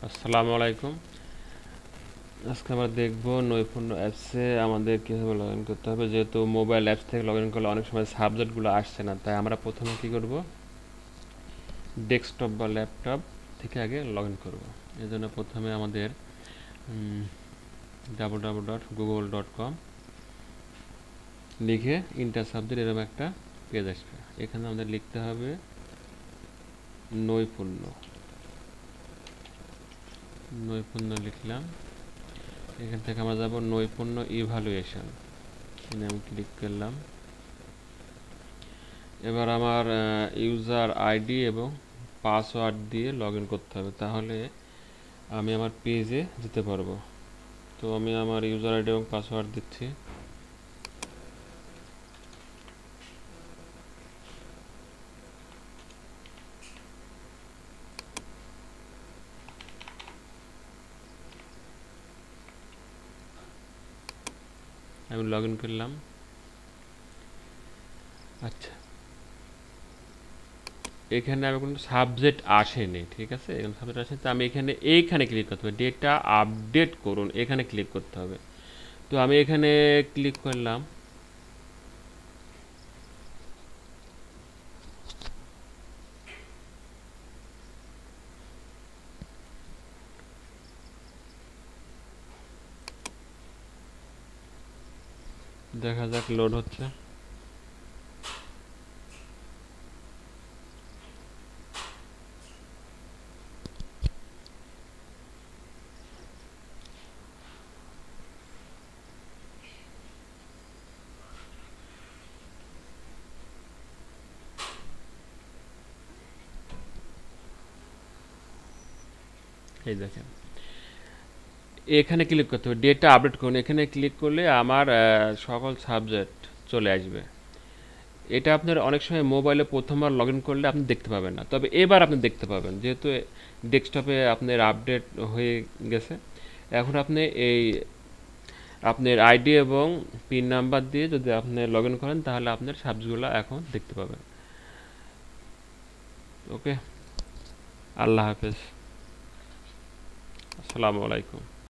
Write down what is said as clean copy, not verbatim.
আসসালামু আলাইকুম। আজকে আমরা দেখব নৈপুণ্য অ্যাপসে আমাদের কীভাবে লগ ইন করতে হবে। যেহেতু মোবাইল অ্যাপস থেকে লগ ইন করলে অনেক সময় সাবজেক্টগুলো আসছে না, তাই আমরা প্রথমে কী করব, ডেস্কটপ বা ল্যাপটপ থেকে আগে লগ ইন করবো। এই জন্য প্রথমে আমাদের www.google.com লিখে ইন্টার সাবজেক্ট এরকম একটা পেজ আসবে। এখানে আমাদের লিখতে হবে নৈপুণ্য। নৈপুণ্য লিখলাম। এখান থেকে আমরা যাব নৈপুণ্য ইভ্যালুয়েশন, আমি ক্লিক করলাম। এবার আমার ইউজার আইডি এবং পাসওয়ার্ড দিয়ে লগ ইন করতে হবে, তাহলে আমি আমার পেজে যেতে পারবো। তো আমি আমার ইউজার আইডি এবং পাসওয়ার্ড দিচ্ছি। আমি লগ ইন করলাম। আচ্ছা, এখানে আমি কোনো সাবজেক্ট আসেনি, ঠিক আছে, এখানে সাবজেক্ট আসেনি। তো আমি এইখানে ক্লিক করতে হবে, ডেটা আপডেট করুন, এখানে ক্লিক করতে হবে। তো আমি এখানে ক্লিক করলাম। দেখা যাক লোড হচ্ছে। এই দেখেন, এখানে ক্লিক করতে হবে, ডেটা আপডেট করুন, এখানে ক্লিক করলে আমার সকল সাবজেক্ট চলে আসবে। এটা আপনার অনেক সময় মোবাইলে প্রথমবার লগ ইন করলে আপনি দেখতে পাবেন না, তবে এবার আপনি দেখতে পাবেন, যেহেতু ডেস্কটপে আপনার আপডেট হয়ে গেছে। এখন আপনি আপনার আইডি এবং পিন নাম্বার দিয়ে যদি আপনি লগ ইন করেন, তাহলে আপনার সাবজেক্টগুলো এখন দেখতে পাবেন। ওকে, আল্লাহ হাফেজ, আসসালামু আলাইকুম।